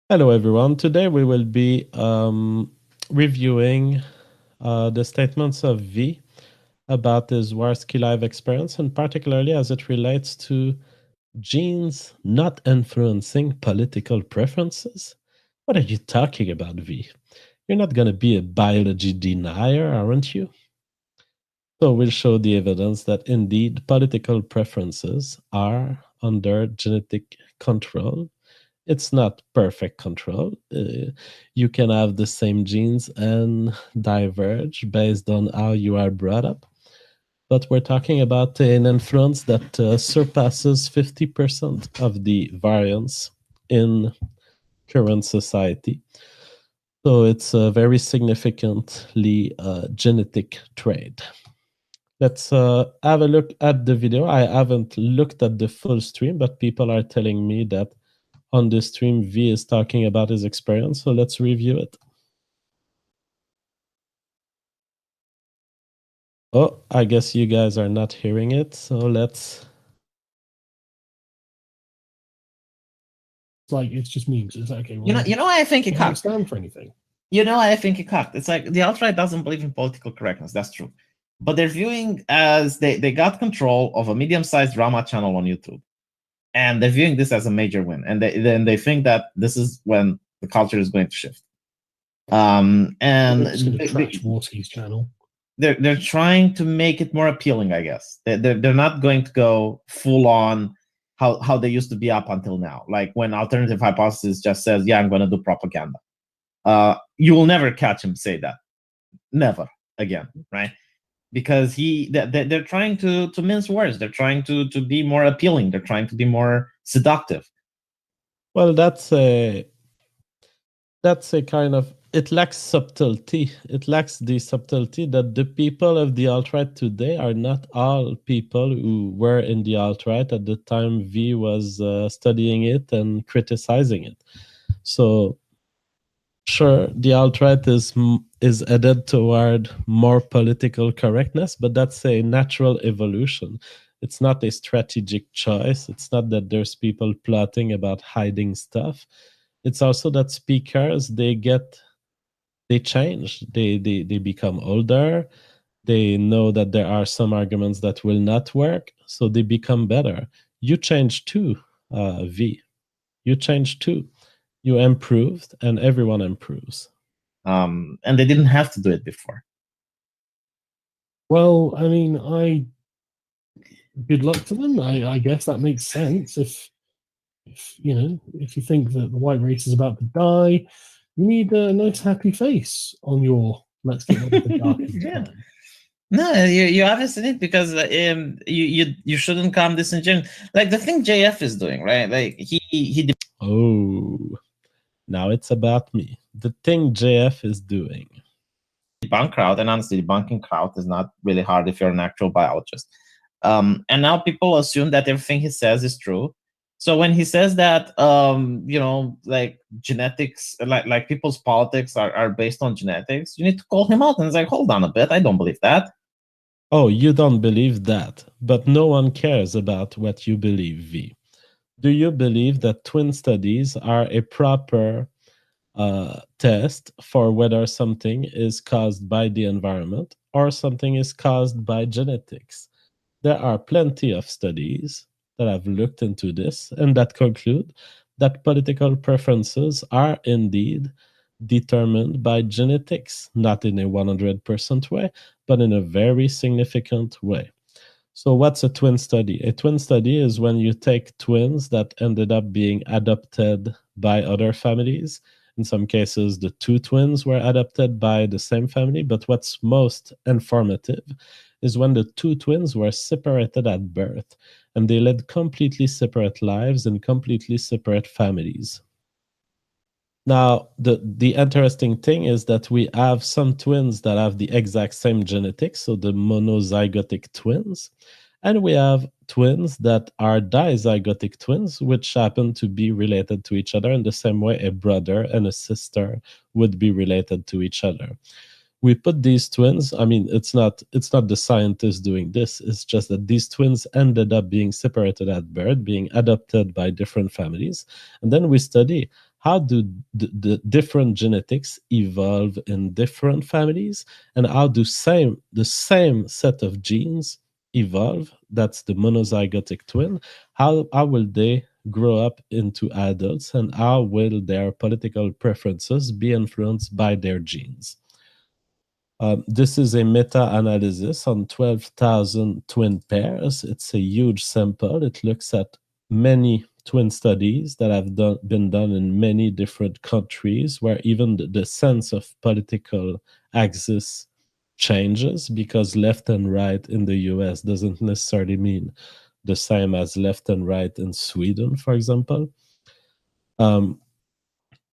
Hello, everyone. Today we will be reviewing the statements of V about his Zwarsky live experience, and particularly as it relates to genes not influencing political preferences. What are you talking about, V? You're not going to be a biology denier, aren't you? So we'll show the evidence that indeed political preferences are under genetic control. It's not perfect control. You can have the same genes and diverge based on how you are brought up. But we're talking about an influence that surpasses 50% of the variance in current society. So it's a very significantly genetic trait. Let's have a look at the video. I haven't looked at the full stream, but people are telling me that on the stream V is talking about his experience, so let's review it. Oh, I guess you guys are not hearing it, so let's... It's like, it's just memes. It's like, okay, well, you know why I think it can't stand for anything. You know why I think it cocked? It's like the alt-right doesn't believe in political correctness. That's true. But they're viewing as they got control of a medium-sized drama channel on YouTube. And they're viewing this as a major win. And then they think that this is when the culture is going to shift. And it's going to trash Warsky's channel. They're trying to make it more appealing, I guess. They're not going to go full on how they used to be up until now. Like when Alternative Hypothesis just says, yeah, I'm going to do propaganda. You will never catch him say that. Never again, right? Because they're trying to mince words. They're trying to be more appealing. They're trying to be more seductive. Well, that's a kind of, it lacks subtlety. It lacks the subtlety that the people of the alt-right today are not all people who were in the alt-right at the time V was studying it and criticizing it. So sure, the alt-right is headed toward more political correctness, but that's a natural evolution. It's not a strategic choice. It's not that there's people plotting about hiding stuff. It's also that speakers, they change. They become older. They know that there are some arguments that will not work, so they become better. You change too, V. You change too. You improved, and everyone improves. And they didn't have to do it before. Well, I mean, good luck to them. I guess that makes sense. If you think that the white race is about to die, you need a nice happy face on your let's get rid of the dark yeah. No, you obviously need, because you shouldn't come disingenuous. Like the thing JF is doing, right? Like he oh, now it's about me. The thing JF is doing. Debunk crowd, and honestly, debunking crowd is not really hard if you're an actual biologist. And now people assume that everything he says is true. So when he says that, like genetics, like people's politics are based on genetics, you need to call him out. And it's like, hold on a bit, I don't believe that. Oh, you don't believe that, but no one cares about what you believe, V. Do you believe that twin studies are a proper test for whether something is caused by the environment or something is caused by genetics? There are plenty of studies that have looked into this and that conclude that political preferences are indeed determined by genetics, not in a 100% way, but in a very significant way. So what's a twin study? A twin study is when you take twins that ended up being adopted by other families. In some cases, the two twins were adopted by the same family, but what's most informative is when the two twins were separated at birth and they led completely separate lives in completely separate families. Now, the interesting thing is that we have some twins that have the exact same genetics, so the monozygotic twins, and we have twins that are dizygotic twins, which happen to be related to each other in the same way a brother and a sister would be related to each other. We put these twins, I mean, it's not the scientists doing this, it's just that these twins ended up being separated at birth, being adopted by different families, and then we study how do the different genetics evolve in different families, and how do the same set of genes evolve, that's the monozygotic twin, how will they grow up into adults, and how will their political preferences be influenced by their genes. This is a meta-analysis on 12,000 twin pairs. It's a huge sample. It looks at many twin studies that have been done in many different countries, where even the sense of political axis changes, because left and right in the US doesn't necessarily mean the same as left and right in Sweden, for example.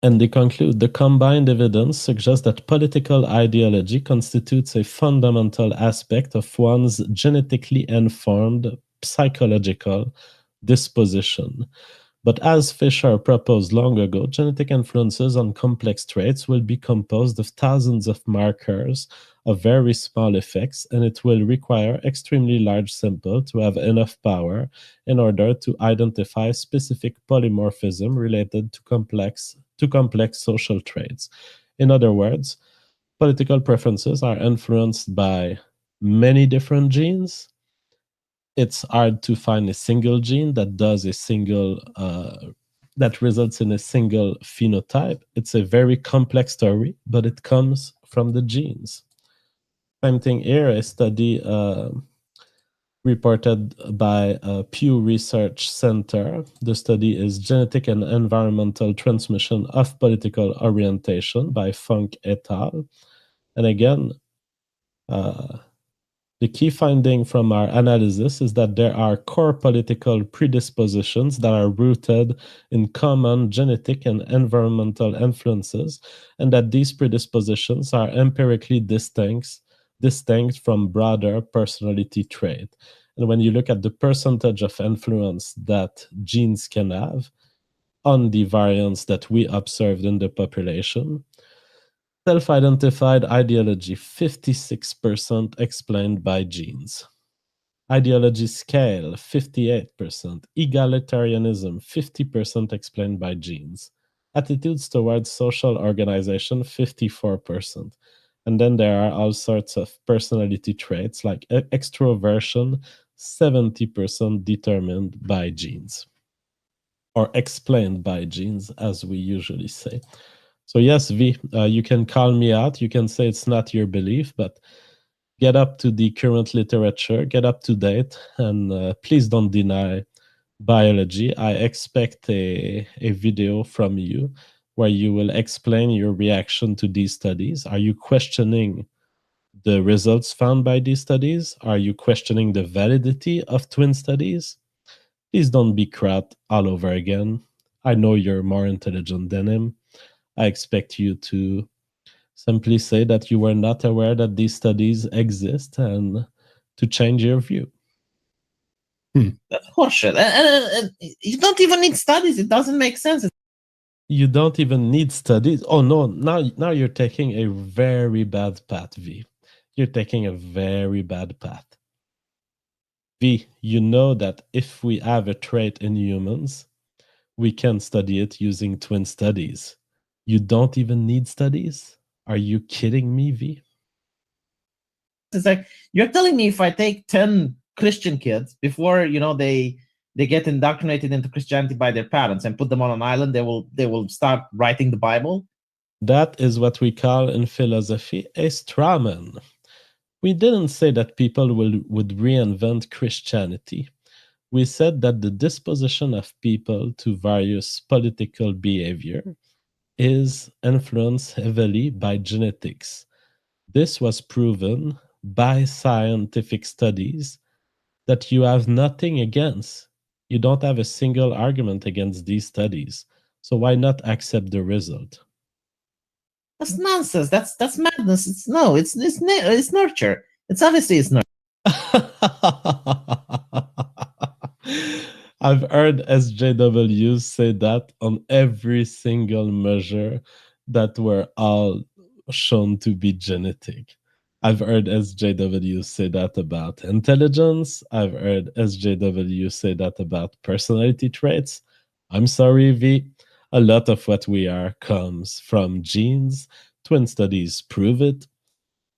And they conclude the combined evidence suggests that political ideology constitutes a fundamental aspect of one's genetically informed psychological disposition. But as Fisher proposed long ago, genetic influences on complex traits will be composed of thousands of markers of very small effects, and it will require extremely large sample to have enough power in order to identify specific polymorphism related to complex social traits. In other words, political preferences are influenced by many different genes. It's hard to find a single gene that does a single that results in a single phenotype. It's a very complex story, but it comes from the genes. Same thing here. A study reported by Pew Research Center. The study is Genetic and Environmental Transmission of Political Orientation by Funk et al. And again, the key finding from our analysis is that there are core political predispositions that are rooted in common genetic and environmental influences, and that these predispositions are empirically distinct from broader personality trait. And when you look at the percentage of influence that genes can have on the variants that we observed in the population, self-identified ideology, 56% explained by genes. Ideology scale, 58%. Egalitarianism, 50% explained by genes. Attitudes towards social organization, 54%. And then there are all sorts of personality traits like extroversion, 70% determined by genes, or explained by genes, as we usually say. So yes, V, you can call me out. You can say it's not your belief, but get up to the current literature, get up to date, and please don't deny biology. I expect a video from you where you will explain your reaction to these studies. Are you questioning the results found by these studies? Are you questioning the validity of twin studies? Please don't be crap all over again. I know you're more intelligent than him. I expect you to simply say that you were not aware that these studies exist and to change your view. That's horseshit. And you don't even need studies. It doesn't make sense. You don't even need studies. Oh no, now you're taking a very bad path, V. You're taking a very bad path. V, you know that if we have a trait in humans, we can study it using twin studies. You don't even need studies? Are you kidding me, V? It's like you're telling me if I take 10 Christian kids before they get indoctrinated into Christianity by their parents and put them on an island, they will start writing the Bible. That is what we call in philosophy a straw man. We didn't say that people would reinvent Christianity. We said that the disposition of people to various political behavior is influenced heavily by genetics. This was proven by scientific studies that you have nothing against. You don't have a single argument against these studies. So why not accept the result? That's nonsense. That's madness. It's nurture. It's obviously it's nurture. I've heard SJWs say that on every single measure that we're all shown to be genetic. I've heard SJW say that about intelligence. I've heard SJW say that about personality traits. I'm sorry, V. A lot of what we are comes from genes. Twin studies prove it.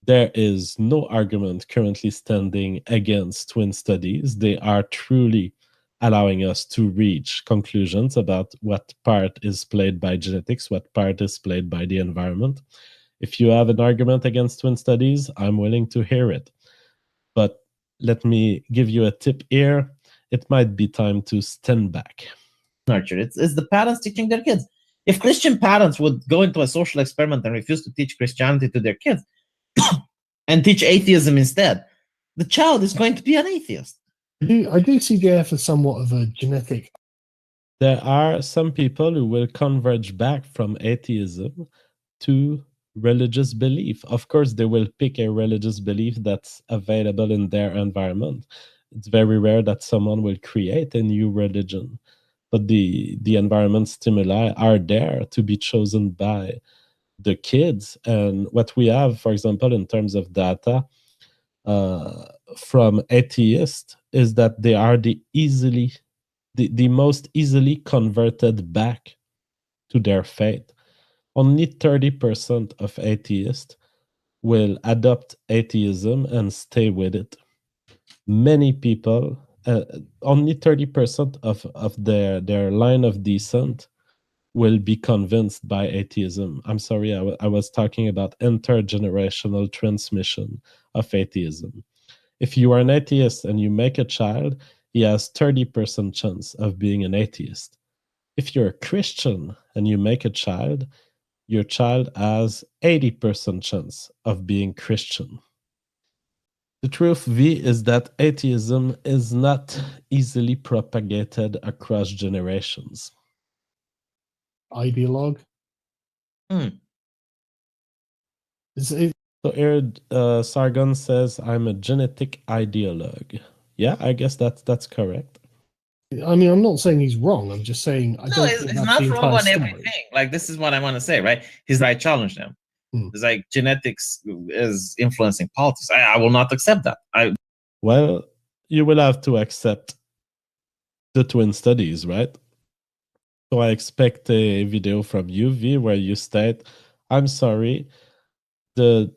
There is no argument currently standing against twin studies. They are truly allowing us to reach conclusions about what part is played by genetics, what part is played by the environment. If you have an argument against twin studies, I'm willing to hear it. But let me give you a tip here. It might be time to stand back. Nurture. It's the parents teaching their kids. If Christian parents would go into a social experiment and refuse to teach Christianity to their kids and teach atheism instead, the child is going to be an atheist. I do see JF as somewhat of a genetic. There are some people who will converge back from atheism to religious belief. Of course, they will pick a religious belief that's available in their environment. It's very rare that someone will create a new religion, but the environment stimuli are there to be chosen by the kids. And what we have, for example, in terms of data from atheists, is that they are the most easily converted back to their faith. Only 30% of atheists will adopt atheism and stay with it. Many people, only 30% of their line of descent will be convinced by atheism. I'm sorry, I was talking about intergenerational transmission of atheism. If you are an atheist and you make a child, he has 30% chance of being an atheist. If you're a Christian and you make a child, your child has 80% chance of being Christian. The truth, V, is that atheism is not easily propagated across generations. Ideologue. So here, Sargon says, I'm a genetic ideologue. Yeah, I guess that's correct. I mean, I'm not saying he's wrong. I'm just saying I don't think it's that's not the wrong entire on story. everything. Like, this is what I want to say, right? He's like, challenge them. It's like genetics is influencing politics. I will not accept that. Well, you will have to accept the twin studies, right? So I expect a video from you, V, where you state, I'm sorry, the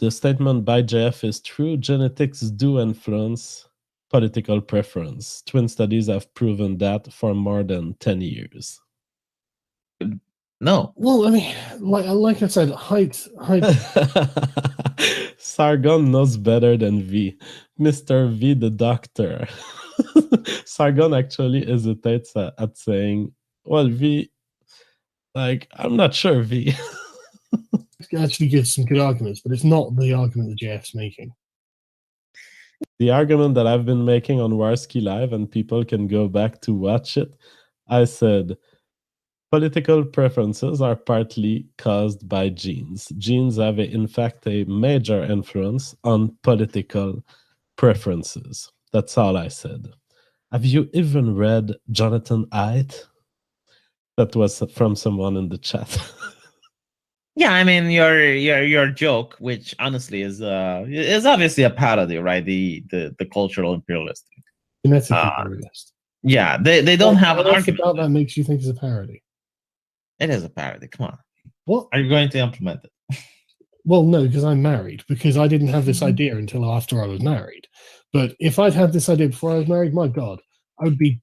statement by JF is true. Genetics do influence political preference. Twin studies have proven that for more than 10 years. No. Well, I mean, like I said, height. Sargon knows better than V. Mr. V, the doctor. Sargon actually hesitates at saying, well, V, like, I'm not sure, V. Actually gives some good arguments, but it's not the argument that JF's making. The argument that I've been making on Warski Live, and people can go back to watch it, I said, political preferences are partly caused by genes. Genes have, in fact, a major influence on political preferences. That's all I said. Have you even read Jonathan Haidt? That was from someone in the chat. Yeah, I mean your joke, which honestly is obviously a parody, right? The cultural imperialist. Genetic imperialist. Yeah, they don't have an What argument. about that makes you think it's a parody? It is a parody. Come on. What? Are you going to implement it? Well, no, because I'm married. Because I didn't have this idea until after I was married. But if I'd had this idea before I was married, my God, I would be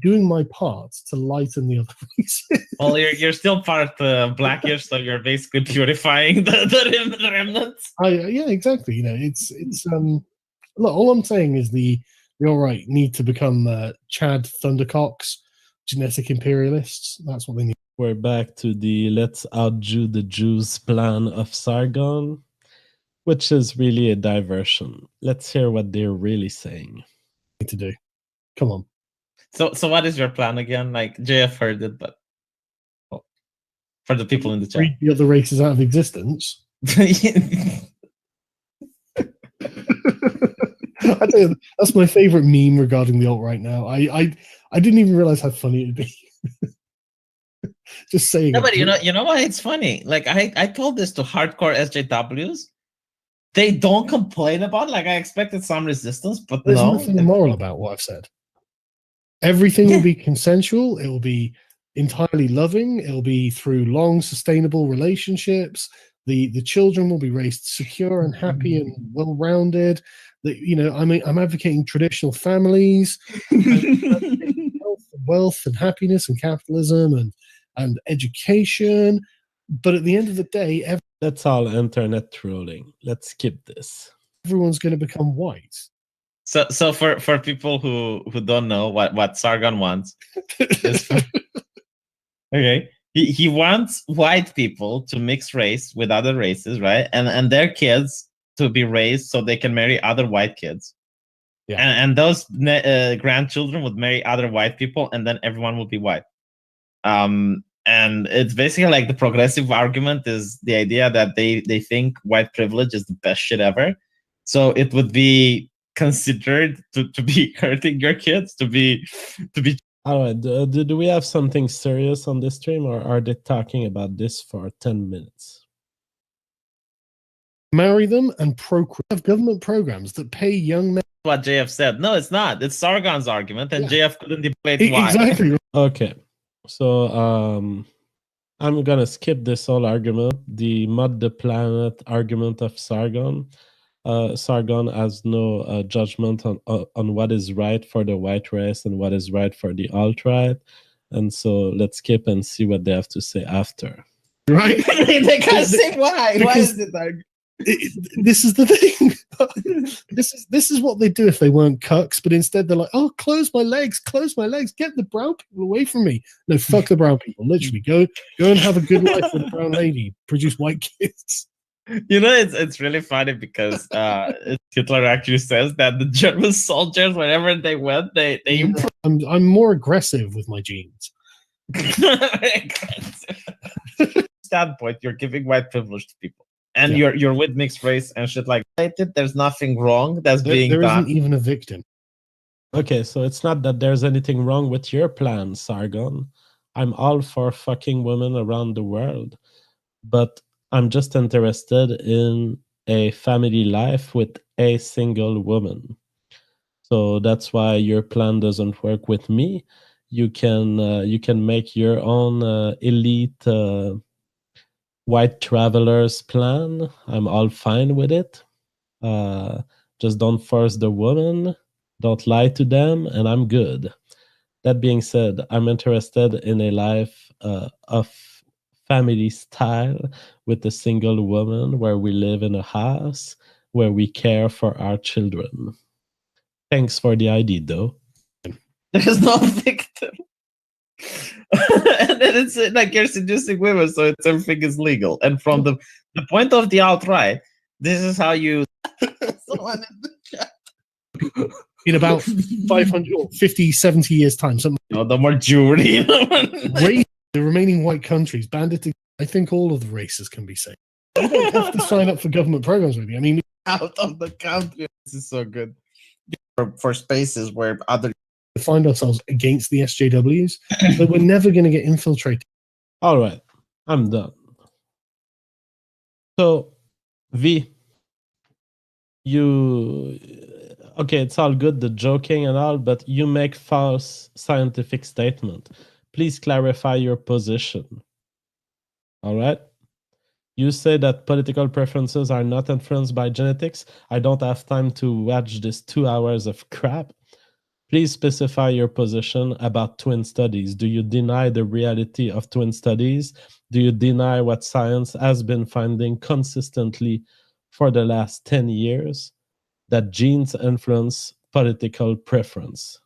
doing my part to lighten the other races. Well, you're still part Blackish, so you're basically purifying the remnants. Yeah, exactly. You know, it's look. All I'm saying is the all right need to become Chad Thundercocks, genetic imperialists. That's what they need. We're back to the let's outdo the Jews plan of Sargon, which is really a diversion. Let's hear what they're really saying. To do. Come on. So what is your plan again? Like JF heard it, but for the people in the chat, Read the other races out of existence. I tell you, that's my favorite meme regarding the alt right now. I didn't even realize how funny it'd be. Just saying. No, but you know why it's funny? Like I told this to hardcore SJWs. They don't complain about it. Like I expected some resistance, but there's no. nothing immoral about what I've said. Everything will be consensual. It will be entirely loving. It will be through long, sustainable relationships. The children will be raised secure and happy and well-rounded. I'm advocating traditional families, wealth and happiness and capitalism and education. But at the end of the day, that's all internet trolling. Let's skip this. Everyone's going to become white. So for people who don't know what Sargon wants, okay, he wants white people to mix race with other races, right? And their kids to be raised so they can marry other white kids. Yeah. And those grandchildren would marry other white people, and then everyone will be white. And it's basically like the progressive argument is the idea that they think white privilege is the best shit ever. So it would be considered to be hurting your kids, to be. All right. Do we have something serious on this stream, or are they talking about this for 10 minutes? Marry them and have government programs that pay young men. What JF said. No, it's not. It's Sargon's argument, and JF couldn't debate why. Exactly. Okay. So I'm gonna skip this whole argument. The mud the planet argument of Sargon. Sargon has no judgment on what is right for the white race and what is right for the alt-right. And so let's skip and see what they have to say after. Right? They can't say why. Why is it like... This is the thing. This is what they do if they weren't cucks, but instead they're like, oh, close my legs, get the brown people away from me. No, fuck the brown people. Literally, go and have a good life with a brown lady, produce white kids. You know, it's really funny because Hitler actually says that the German soldiers, wherever they went, they improved. I'm more aggressive with my genes. Standpoint, you're giving white privilege to people. And you're with mixed race and shit like that. There's nothing wrong that's being done. There isn't even a victim. Okay, so it's not that there's anything wrong with your plan, Sargon. I'm all for fucking women around the world. But I'm just interested in a family life with a single woman. So that's why your plan doesn't work with me. You can make your own elite white travelers plan. I'm all fine with it. Just don't force the woman, don't lie to them, and I'm good. That being said, I'm interested in a life of family style with a single woman where we live in a house where we care for our children. Thanks for the ID, though. There's no victim. And then it's like you're seducing women, so everything is legal. And from the point of the alt-right, this is how you someone in the chat. In about 500 or 50, 70 years' time, something. The more Jewry. The remaining white countries banded together. I think all of the races can be saved. You don't have to sign up for government programs with you. I mean, out of the country. This is so good. For spaces where other find ourselves against the SJWs, but we're never going to get infiltrated. All right, I'm done. So, V, okay, it's all good, the joking and all, but you make false scientific statement. Please clarify your position. All right? You say that political preferences are not influenced by genetics. I don't have time to watch this 2 hours of crap. Please specify your position about twin studies. Do you deny the reality of twin studies? Do you deny what science has been finding consistently for the last 10 years, that genes influence political preference?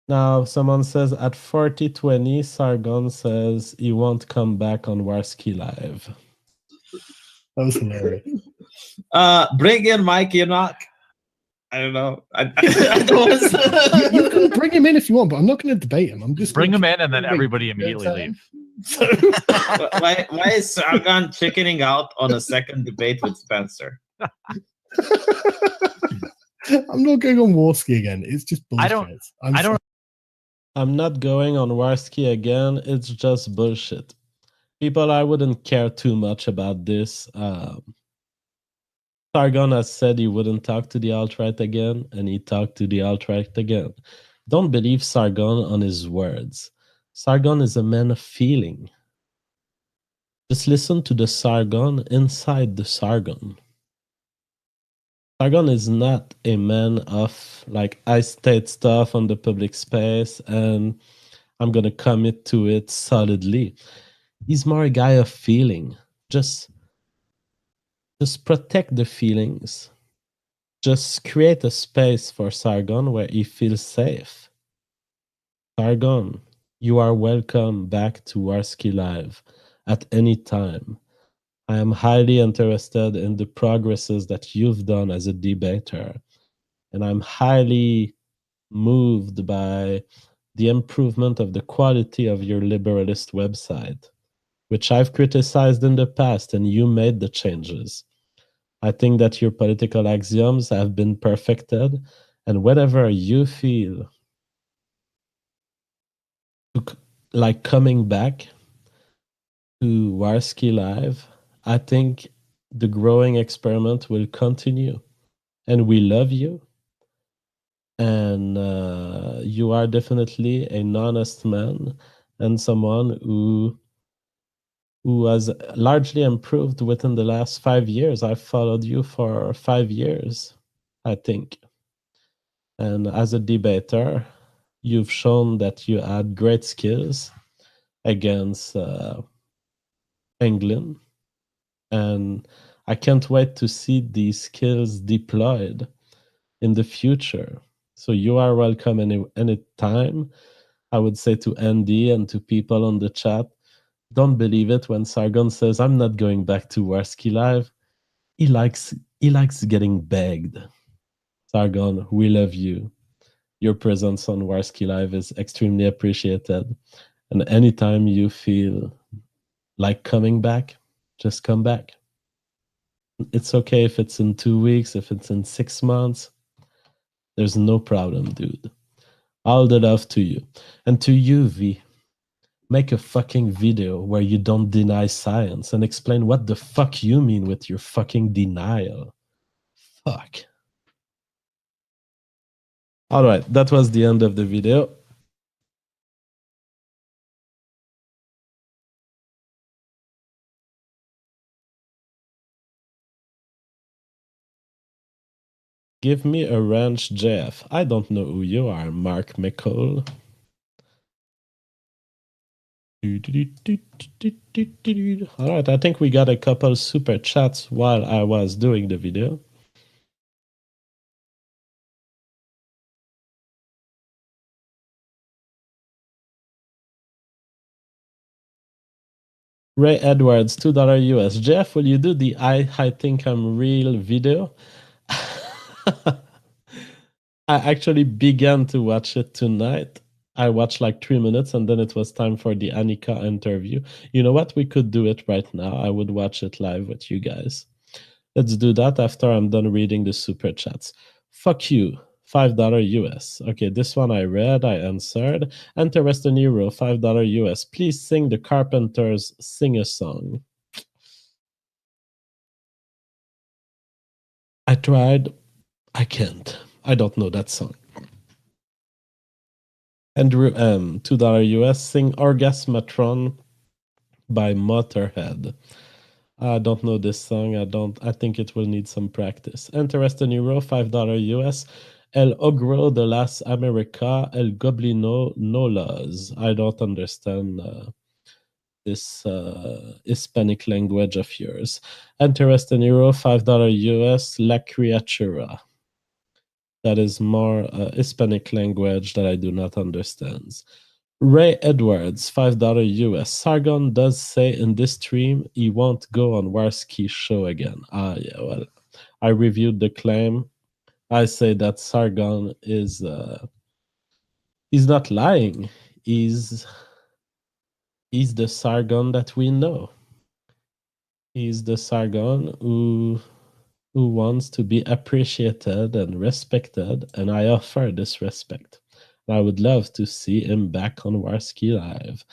Now, someone says at 40-20, Sargon says he won't come back on Warski Live. That was hilarious. Bring in Mike Enoch. I don't know. I don't you can bring him in if you want, but I'm not going to debate him. I'm just bring him in and then everybody immediately leave. Why is Sargon chickening out on a second debate with Spencer? I'm not going on Warski again. It's just bullshit. I don't I'm not going on Warski again. It's just bullshit. People, I wouldn't care too much about this. Sargon has said he wouldn't talk to the alt-right again, and he talked to the alt-right again. Don't believe Sargon on his words. Sargon is a man of feeling. Just listen to the Sargon inside the Sargon. Sargon is not a man of, like, I state stuff on the public space and I'm going to commit to it solidly. He's more a guy of feeling. Just protect the feelings. Just create a space for Sargon where he feels safe. Sargon, you are welcome back to Warski Live at any time. I am highly interested in the progresses that you've done as a debater, and I'm highly moved by the improvement of the quality of your liberalist website, which I've criticized in the past, and you made the changes. I think that your political axioms have been perfected, and whatever you feel like coming back to Warski Live, I think the growing experiment will continue. And we love you. And you are definitely an honest man and someone who has largely improved within the last 5 years. I've followed you for 5 years, I think. And as a debater, you've shown that you had great skills against England. And I can't wait to see these skills deployed in the future. So you are welcome any time. I would say to Andy and to people on the chat, don't believe it when Sargon says, I'm not going back to Warski Live. He likes getting begged. Sargon, we love you. Your presence on Warski Live is extremely appreciated. And anytime you feel like coming back, just come back. It's okay if it's in 2 weeks, if it's in 6 months. There's no problem, dude. All the love to you. And to you, V, make a fucking video where you don't deny science and explain what the fuck you mean with your fucking denial. Fuck. All right, that was the end of the video. Give me a ranch, Jeff. I don't know who you are, Mark McCall. All right, I think we got a couple super chats while I was doing the video. Ray Edwards, $2 US. Jeff, will you do the I think I'm real video? I actually began to watch it tonight. I watched like 3 minutes and then it was time for the Annika interview. You know what? We could do it right now. I would watch it live with you guys. Let's do that after I'm done reading the super chats. Fuck you. $5 US. Okay, this one I read, I answered. Enter Western Euro, $5 US. Please sing the Carpenters Sing a Song. I tried. I can't. I don't know that song. Andrew M, $2 US. Sing Orgasmatron by Motorhead. I don't know this song. I think it will need some practice. Enter Western Euro, $5 US. El Ogro de las America, El Goblino Nolas. I don't understand this Hispanic language of yours. Enter Western Euro, $5 US. La Criatura. That is more Hispanic language that I do not understand. Ray Edwards, $5 US. Sargon does say in this stream he won't go on Warski's show again. Ah, yeah, well, I reviewed the claim. I say that Sargon is he's not lying. He's the Sargon that we know. He's the Sargon who wants to be appreciated and respected, and I offer this respect. I would love to see him back on Warski Live.